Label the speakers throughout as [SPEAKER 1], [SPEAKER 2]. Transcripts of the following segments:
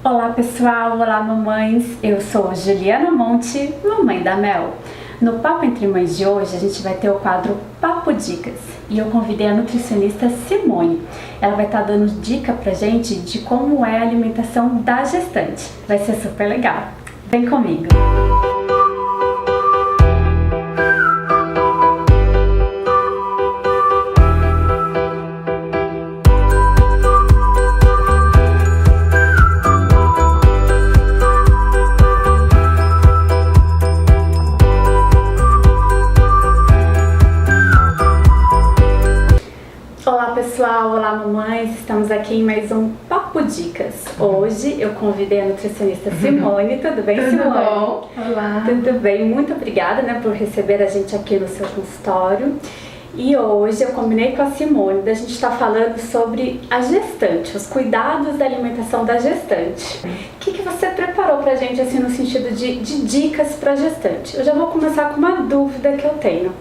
[SPEAKER 1] Olá pessoal, olá mamães, eu sou Juliana Monte, mamãe da Mel. No Papo Entre Mães de hoje a gente vai ter o quadro Papo Dicas e eu convidei a nutricionista Simone. Ela vai estar dando dica pra gente de como é a alimentação da gestante. Vai ser super legal. Vem comigo! Olá pessoal, olá mamães, estamos aqui em mais um Papo Dicas. Hoje eu convidei a nutricionista Simone, tudo bem Simone?
[SPEAKER 2] Tudo bom? Olá.
[SPEAKER 1] Tudo bem, muito obrigada por receber a gente aqui no seu consultório. E hoje eu combinei com a Simone da gente estar falando sobre a gestante, os cuidados da alimentação da gestante. O que você preparou pra gente assim no sentido de dicas pra gestante? Eu já vou começar com uma dúvida que eu tenho.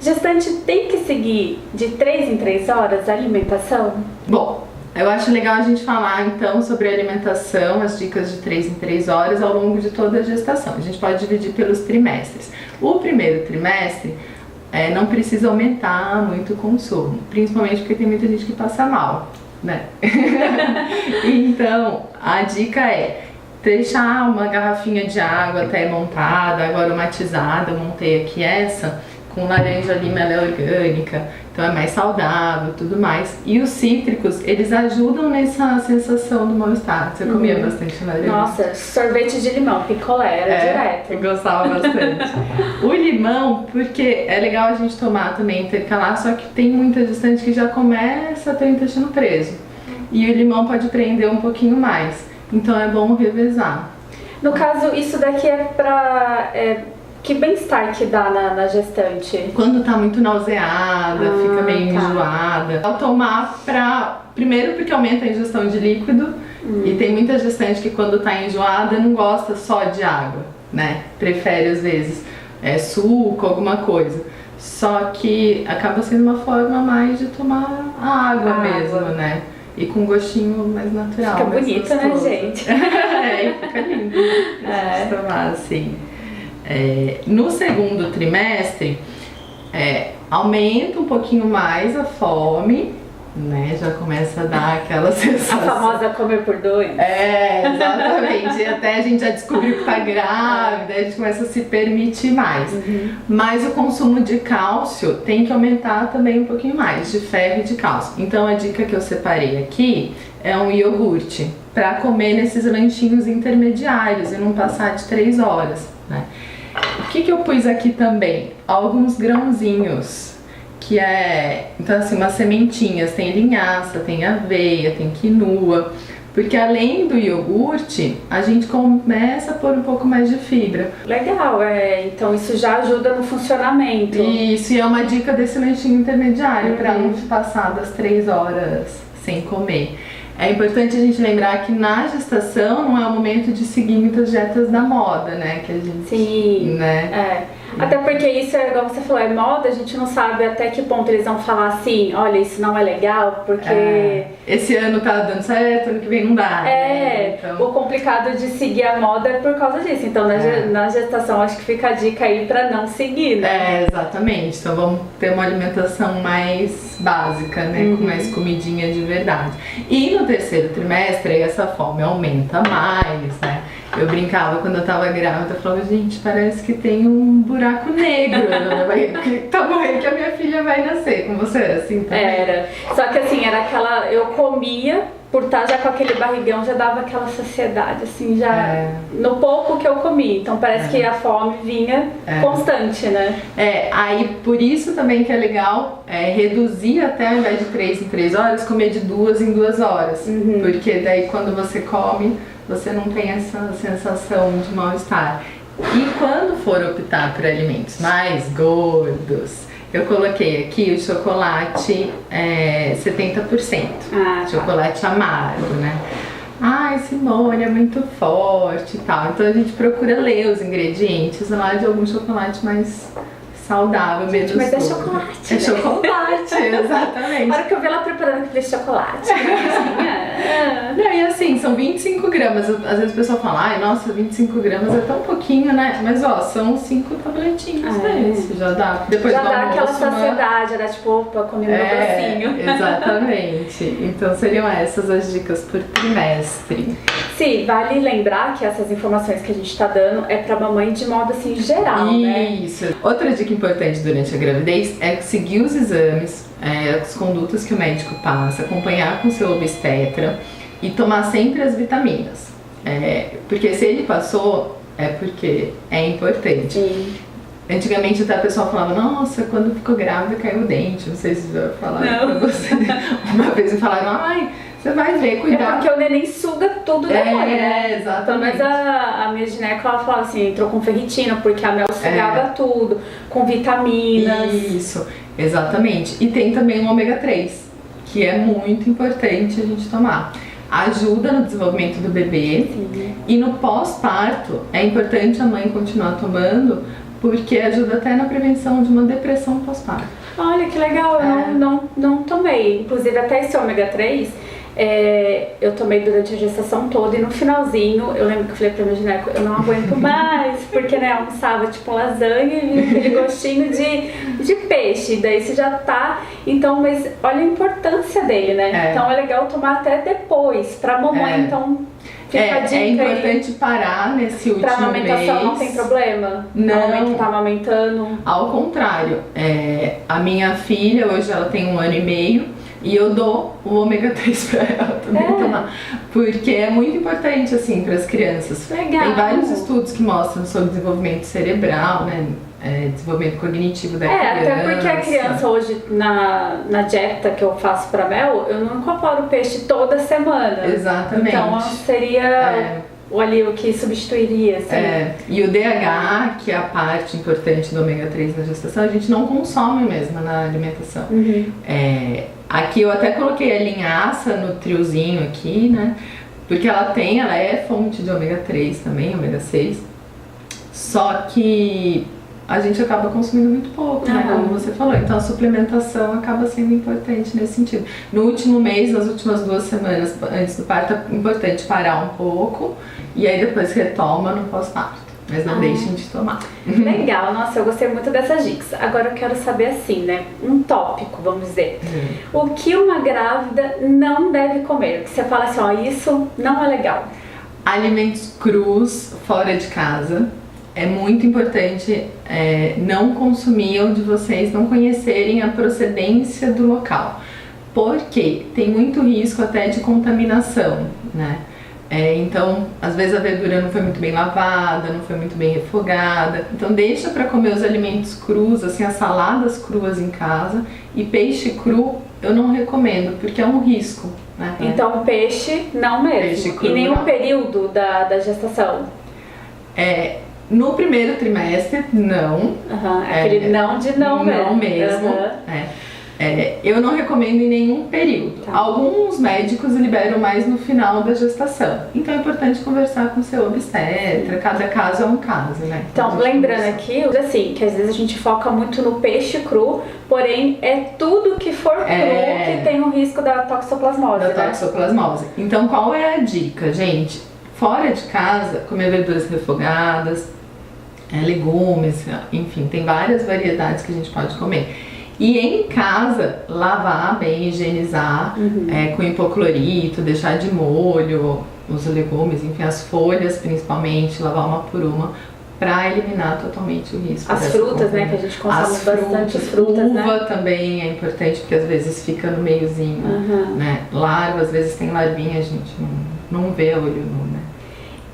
[SPEAKER 1] Gestante tem que seguir de 3 em 3 horas a alimentação?
[SPEAKER 2] Bom, eu acho legal a gente falar então sobre a alimentação, as dicas de 3 em 3 horas ao longo de toda a gestação. A gente pode dividir pelos trimestres. O primeiro trimestre não precisa aumentar muito o consumo, principalmente porque tem muita gente que passa mal, né? Então, a dica é deixar uma garrafinha de água até montada, agora aromatizada, eu montei aqui essa, com laranja lima, ela é orgânica, então é mais saudável e tudo mais. E os cítricos, eles ajudam nessa sensação do mal-estar. Você comia bastante laranja?
[SPEAKER 1] Nossa, sorvete de limão, picolé, era direto.
[SPEAKER 2] Eu gostava bastante. O limão, porque é legal a gente tomar também, intercalar, só que tem muita gestante que já começa a ter o intestino preso. E o limão pode prender um pouquinho mais, então é bom revezar.
[SPEAKER 1] No caso, isso daqui é pra... que bem-estar que dá na gestante?
[SPEAKER 2] Quando tá muito nauseada, fica meio enjoada. Ao tomar primeiro porque aumenta a ingestão de líquido e tem muita gestante que quando tá enjoada não gosta só de água, né? Prefere às vezes suco, alguma coisa. Só que acaba sendo uma forma mais de tomar a água mesmo, né? E com um gostinho mais natural.
[SPEAKER 1] Fica bonito, né, gente?
[SPEAKER 2] E fica lindo de tomar assim. No segundo trimestre, aumenta um pouquinho mais a fome, né? Já começa a dar aquela sensação.
[SPEAKER 1] A famosa comer por 2.
[SPEAKER 2] Exatamente. E até a gente já descobriu que tá grávida, a gente começa a se permitir mais. Mas o consumo de cálcio tem que aumentar também um pouquinho mais, de ferro e de cálcio. Então a dica que eu separei aqui é um iogurte, para comer nesses lanchinhos intermediários e não passar de 3 horas, né? O que eu pus aqui também? Alguns grãozinhos, que então assim, umas sementinhas, tem linhaça, tem aveia, tem quinoa, porque além do iogurte, a gente começa a pôr um pouco mais de fibra.
[SPEAKER 1] Legal, então isso já ajuda no funcionamento.
[SPEAKER 2] Isso, e é uma dica desse lanchinho intermediário, para não passar das 3 horas sem comer. É importante a gente lembrar que na gestação não é o momento de seguir muitas dietas da moda, né? Que a gente,
[SPEAKER 1] sim,
[SPEAKER 2] né?
[SPEAKER 1] Até porque isso igual você falou, é moda, a gente não sabe até que ponto eles vão falar assim, olha, isso não é legal, porque...
[SPEAKER 2] esse ano tá dando certo, ano que vem não dá, né?
[SPEAKER 1] Então... O complicado de seguir a moda é por causa disso, então na gestação acho que fica a dica aí pra não seguir, né?
[SPEAKER 2] Exatamente, então vamos ter uma alimentação mais básica, né? Com mais comidinha de verdade. E no terceiro trimestre, essa fome aumenta mais, né? Eu brincava quando eu tava grávida, eu falava, gente, parece que tem um buraco negro na minha barriga, porque tá morrendo que a minha filha vai nascer. Com você era assim também?
[SPEAKER 1] Era, só que assim, era aquela, eu comia, por estar já com aquele barrigão, já dava aquela saciedade, assim, já no pouco que eu comia, então parece que a fome vinha constante, né?
[SPEAKER 2] Aí por isso também que é legal reduzir até, ao invés de 3 em 3 horas, comer de 2 em 2 horas, porque daí quando você come, você não tem essa sensação de mal-estar. E quando for optar por alimentos mais gordos, eu coloquei aqui o chocolate 70%, chocolate amargo, né? Ai, Simone, é muito forte e tal. Então a gente procura ler os ingredientes lá de algum chocolate mais saudável, menos
[SPEAKER 1] mas
[SPEAKER 2] gordo.
[SPEAKER 1] é chocolate,
[SPEAKER 2] É chocolate, exatamente.
[SPEAKER 1] A hora que eu vi ela preparando aquele chocolate,
[SPEAKER 2] E assim, são 25 gramas. Às vezes o pessoal fala, ai, nossa, 25 gramas é tão pouquinho, né? Mas ó, são 5 tabletinhos desse, já dá. Depois
[SPEAKER 1] já
[SPEAKER 2] do
[SPEAKER 1] dá
[SPEAKER 2] almoço,
[SPEAKER 1] aquela saciedade, dá tipo, opa, comi meu docinho.
[SPEAKER 2] Exatamente. Então seriam essas as dicas por trimestre.
[SPEAKER 1] Sim, vale lembrar que essas informações que a gente tá dando é pra mamãe de modo assim geral, né?
[SPEAKER 2] Isso. Outra dica importante durante a gravidez é seguir os exames, as condutas que o médico passa, acompanhar com seu obstetra e tomar sempre as vitaminas. Porque se ele passou, é porque é importante.
[SPEAKER 1] Sim.
[SPEAKER 2] Antigamente até o pessoal falava, nossa, quando ficou grávida caiu o dente. Não sei se já falaram pra você. Uma vez me falaram, ai, você vai ver, cuidar.
[SPEAKER 1] É porque o neném suga tudo da mãe, né?
[SPEAKER 2] Exatamente.
[SPEAKER 1] Mas a minha gineco, ela falava assim, entrou com ferritina, porque a Mel sugava tudo, com vitaminas.
[SPEAKER 2] Isso, exatamente. E tem também o ômega 3, que é muito importante a gente tomar. Ajuda no desenvolvimento do bebê.
[SPEAKER 1] Sim.
[SPEAKER 2] E no pós-parto é importante a mãe continuar tomando, porque ajuda até na prevenção de uma depressão pós-parto.
[SPEAKER 1] Olha que legal, eu não tomei. Inclusive até esse ômega 3, eu tomei durante a gestação toda e no finalzinho eu lembro que eu falei pra minha gineco, eu não aguento mais, porque né, almoçava tipo lasanha e aquele gostinho de peixe, daí você já tá, então, mas olha a importância dele, né? Então é legal tomar até depois, pra mamãe, então fica a dica
[SPEAKER 2] é importante parar nesse último mês.
[SPEAKER 1] Pra amamentação não tem problema?
[SPEAKER 2] Não.
[SPEAKER 1] A mãe que tá amamentando?
[SPEAKER 2] Ao contrário, a minha filha hoje ela tem 1 ano e meio, e eu dou o ômega 3 pra ela também tomar, porque é muito importante assim para as crianças.
[SPEAKER 1] Legal.
[SPEAKER 2] Tem vários estudos que mostram sobre desenvolvimento cerebral, né? Desenvolvimento cognitivo da criança.
[SPEAKER 1] Até porque a criança hoje, na dieta que eu faço pra Mel, eu não incorporo peixe toda semana.
[SPEAKER 2] Exatamente.
[SPEAKER 1] Então seria ali o que substituiria, assim.
[SPEAKER 2] E o DH, que é a parte importante do ômega 3 na gestação, a gente não consome mesmo na alimentação. Aqui eu até coloquei a linhaça no triozinho aqui, né? Porque ela é fonte de ômega 3 também, ômega 6. Só que a gente acaba consumindo muito pouco, né? Como você falou. Então a suplementação acaba sendo importante nesse sentido. No último mês, nas últimas 2 semanas antes do parto, é importante parar um pouco e aí depois retoma no pós-parto. Mas não deixem de tomar.
[SPEAKER 1] Legal, nossa, eu gostei muito dessas dicas. Agora eu quero saber assim, né? Um tópico, vamos dizer. O que uma grávida não deve comer? O que você fala assim, ó, isso não é legal.
[SPEAKER 2] Alimentos crus fora de casa. É muito importante não consumir onde vocês não conhecerem a procedência do local. Porque tem muito risco até de contaminação, né? Então, às vezes a verdura não foi muito bem lavada, não foi muito bem refogada. Então deixa para comer os alimentos crus, assim, as saladas cruas em casa. E peixe cru eu não recomendo, porque é um risco, né?
[SPEAKER 1] Então peixe não mesmo.
[SPEAKER 2] Peixe cru,
[SPEAKER 1] e nenhum
[SPEAKER 2] não.
[SPEAKER 1] período da gestação?
[SPEAKER 2] No primeiro trimestre, não.
[SPEAKER 1] Aquele não de não mesmo.
[SPEAKER 2] Não mesmo. Eu não recomendo em nenhum período. Alguns médicos liberam mais no final da gestação. Então é importante conversar com o seu obstetra. Cada caso é um caso, né?
[SPEAKER 1] Então, lembrando aqui, assim, que às vezes a gente foca muito no peixe cru, porém é tudo que for cru que tem o risco da toxoplasmose,
[SPEAKER 2] toxoplasmose. Então qual é a dica, gente? Fora de casa, comer verduras refogadas, legumes, enfim, tem várias variedades que a gente pode comer. E em casa, lavar bem, higienizar com hipoclorito, deixar de molho os legumes, enfim, as folhas principalmente, lavar uma por uma, para eliminar totalmente o risco.
[SPEAKER 1] As frutas, né, que a gente consome bastante frutas,
[SPEAKER 2] uva,
[SPEAKER 1] né?
[SPEAKER 2] também é importante, porque às vezes fica no meiozinho, né? Larva, às vezes tem larvinha, a gente não vê a olho nu, né?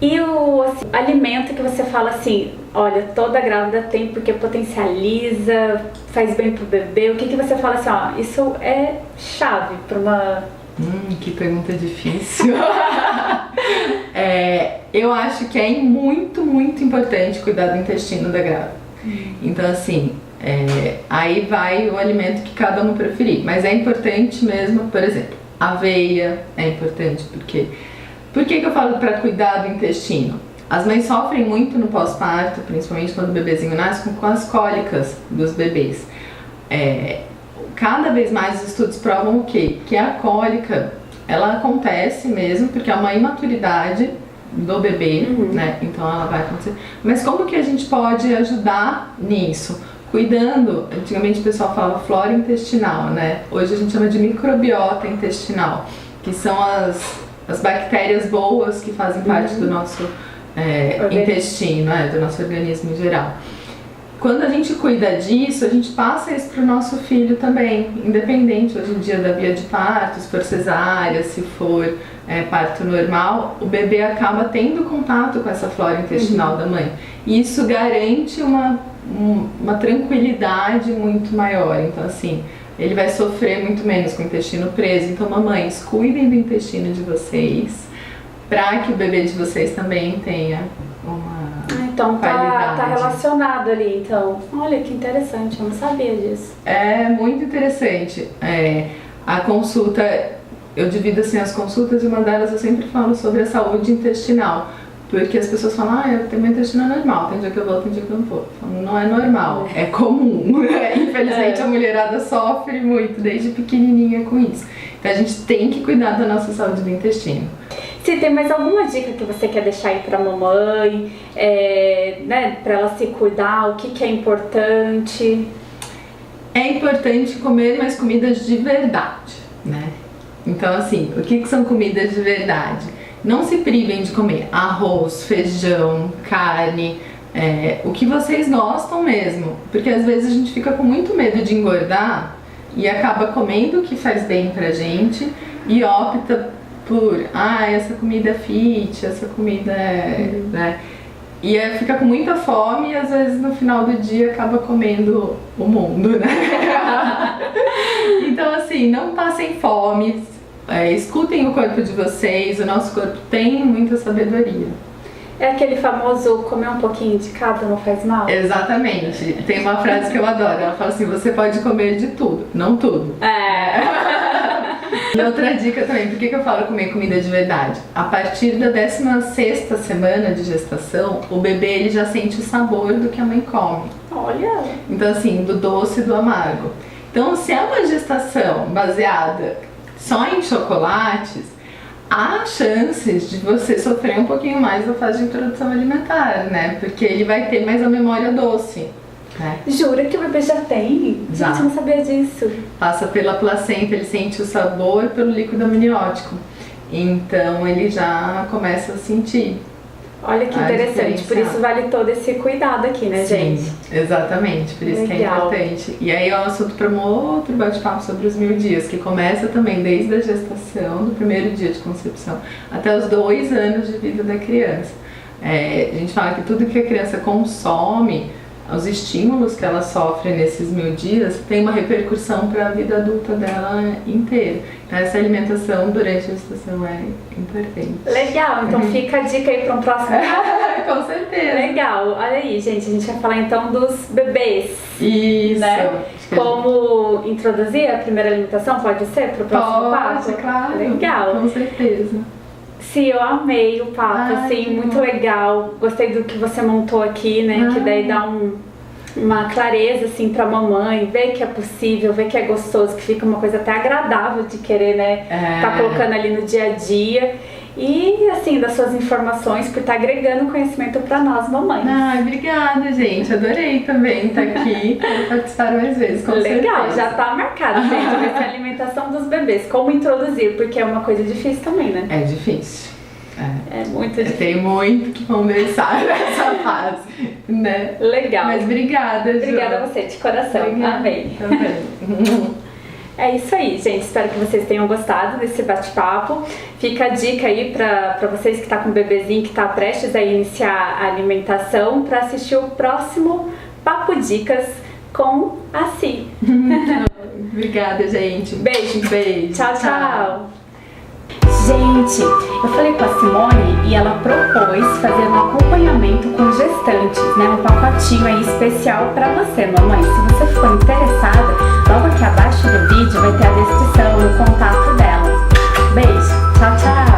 [SPEAKER 1] E o alimento que você fala assim, olha, toda grávida tem porque potencializa, faz bem pro bebê, o que você fala assim, ó, isso é chave para uma...
[SPEAKER 2] Que pergunta difícil. Eu acho que é muito, muito importante cuidar do intestino da grávida. Então assim, aí vai o alimento que cada um preferir, mas é importante mesmo, por exemplo, aveia é importante porque... Por que eu falo para cuidar do intestino? As mães sofrem muito no pós-parto, principalmente quando o bebezinho nasce, com as cólicas dos bebês. Cada vez mais os estudos provam o quê? Que a cólica ela acontece mesmo porque é uma imaturidade do bebê, né? Então ela vai acontecer. Mas como que a gente pode ajudar nisso? Cuidando, antigamente o pessoal falava flora intestinal, né? Hoje a gente chama de microbiota intestinal, que são as bactérias boas que fazem parte do nosso intestino, do nosso organismo em geral. Quando a gente cuida disso, a gente passa isso para o nosso filho também, independente hoje em dia da via de parto, se for cesárea, se for parto normal, o bebê acaba tendo contato com essa flora intestinal da mãe. E isso garante uma tranquilidade muito maior. Então, assim, ele vai sofrer muito menos com o intestino preso. Então, mamães, cuidem do intestino de vocês, para que o bebê de vocês também tenha uma
[SPEAKER 1] então tá relacionado ali, então. Olha que interessante, eu não sabia disso.
[SPEAKER 2] É muito interessante. A consulta, eu divido assim as consultas, e uma delas eu sempre falo sobre a saúde intestinal. Porque as pessoas falam, eu tenho meu intestino normal, tem dia que eu vou, tem dia que eu não vou. Não é normal, é comum. Infelizmente a mulherada sofre muito desde pequenininha com isso. Então a gente tem que cuidar da nossa saúde do intestino.
[SPEAKER 1] Se tem mais alguma dica que você quer deixar aí pra mamãe, né, pra ela se cuidar, o que é importante?
[SPEAKER 2] É importante comer mais comidas de verdade, né? Então assim, o que são comidas de verdade? Não se privem de comer arroz, feijão, carne, o que vocês gostam mesmo. Porque às vezes a gente fica com muito medo de engordar e acaba comendo o que faz bem pra gente e opta por, essa comida é fit, essa comida né? E fica com muita fome e às vezes no final do dia acaba comendo o mundo, né? Então assim, não passem fome, escutem o corpo de vocês, o nosso corpo tem muita sabedoria.
[SPEAKER 1] É aquele famoso comer um pouquinho de cada não faz mal?
[SPEAKER 2] Exatamente. Tem uma frase que eu adoro, ela fala assim, você pode comer de tudo, não tudo. E outra dica também, por que eu falo comer comida de verdade? A partir da 16ª semana de gestação, o bebê ele já sente o sabor do que a mãe come.
[SPEAKER 1] Olha!
[SPEAKER 2] Então assim, do doce e do amargo. Então se é uma gestação baseada só em chocolates, há chances de você sofrer um pouquinho mais na fase de introdução alimentar, né? Porque ele vai ter mais a memória doce.
[SPEAKER 1] Jura que o bebê já tem?
[SPEAKER 2] Já.
[SPEAKER 1] Gente, eu não sabia disso.
[SPEAKER 2] Passa pela placenta, ele sente o sabor pelo líquido amniótico. Então ele já começa a sentir.
[SPEAKER 1] Olha que interessante, por isso vale todo esse cuidado aqui, né, gente?
[SPEAKER 2] Sim, exatamente, por isso que é importante. E aí é um assunto para um outro bate-papo sobre os 1000 dias, que começa também desde a gestação, do primeiro dia de concepção, até os 2 anos de vida da criança. A gente fala que tudo que a criança consome, os estímulos que ela sofre nesses 1000 dias, tem uma repercussão para a vida adulta dela inteira. Então essa alimentação durante a gestação é importante.
[SPEAKER 1] Legal, então fica a dica aí para um próximo papo.
[SPEAKER 2] Com certeza.
[SPEAKER 1] Legal, olha aí, gente, a gente vai falar então dos bebês.
[SPEAKER 2] Isso.
[SPEAKER 1] Né? Como introduzir a primeira alimentação, pode ser para o próximo papo?
[SPEAKER 2] Pode, claro.
[SPEAKER 1] Legal.
[SPEAKER 2] Com certeza.
[SPEAKER 1] Sim, eu amei o papo, assim, muito legal. Gostei do que você montou aqui, né? Que daí dá uma clareza, assim, pra mamãe, ver que é possível, ver que é gostoso, que fica uma coisa até agradável de querer, né? Tá colocando ali no dia a dia. E, assim, das suas informações, por estar agregando conhecimento pra nós, mamães.
[SPEAKER 2] Obrigada, gente. Adorei também estar aqui. Quero participar mais vezes, com certeza.
[SPEAKER 1] Legal, já tá marcado, gente. Vai ser a alimentação dos bebês. Como introduzir, porque é uma coisa difícil também, né?
[SPEAKER 2] É difícil.
[SPEAKER 1] É muito difícil.
[SPEAKER 2] Tem muito que conversar nessa fase, né?
[SPEAKER 1] Legal.
[SPEAKER 2] Mas obrigada, Ju.
[SPEAKER 1] Obrigada a você, de coração. Amei.
[SPEAKER 2] Também.
[SPEAKER 1] É isso aí, gente. Espero que vocês tenham gostado desse bate-papo. Fica a dica aí pra vocês que tá com um bebezinho que tá prestes a iniciar a alimentação, pra assistir o próximo Papo Dicas com a Si.
[SPEAKER 2] Obrigada, gente.
[SPEAKER 1] Beijo.
[SPEAKER 2] Beijo.
[SPEAKER 1] Tchau, tchau. Gente, eu falei com a Simone e ela propôs fazer um acompanhamento com gestantes, né? Um pacotinho aí especial pra você, mamãe. Se você ficou interessada, logo aqui abaixo do vídeo vai ter a descrição, o contato dela. Beijo, tchau, tchau!